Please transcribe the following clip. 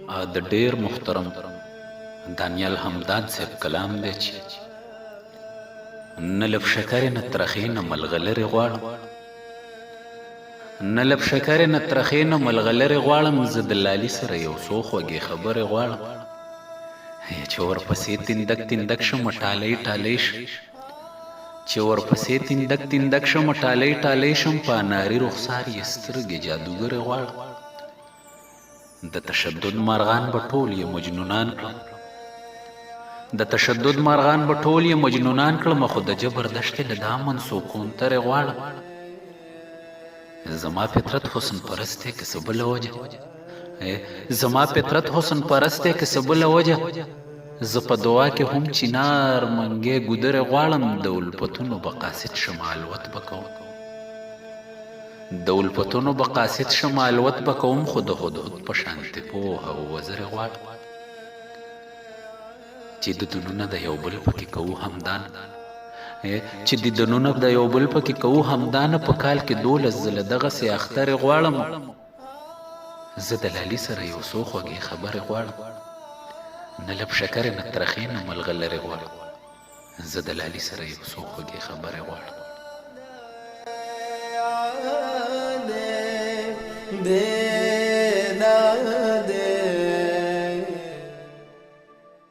د ډیر محترم دانیال همدان صاحب کلام دی چې نه لب شکرې نه ترخې نه ملغلرې غواړم، نه لب شکرې نه ترخې نه ملغلرې غواړم، زه د لالي سره یو څو خوږې خبرې غواړم. چې ورپسې تندک تندک شم ټالۍ ټالۍ شم، چې ورپسې تندک تندک شم ټالۍ ټالۍ شم، په اناري رخسار یې سترګې جادوګرې غواړم. د تشدد مارغان به ټول یې مجنونان کړم، د تشدد مارغان به ټول یې مجنونان کړم، خو د جبر دشتې له دامن سکونترې غواړم. زما فطرت حسن پرست دی که څه بله وجه، زما فطرت حسن پرست دی که څه بله وجه، زه په دعا کې هم چنار منګې ګودرې غواړم. د الفتونو به قاصد شم الوت به کوم، د الفتونو به قاصد شم الوت به کوم، خو د هدهد په شانتې پوهه او وزرې غواړم. چې دیدنونه د یو بل پکې کوو همدان، چې دیدنونه د یو بل پکې کوو همدانه، په کال کې 12 ځله دغسې اخترې غواړم. زه د لالي سره یو څو خوږې خبرې غواړم، نه لب شکرې نه ترخې نه ملغلرې غواړم، زه د لالي سره یو څو خوږې خبرې غواړم.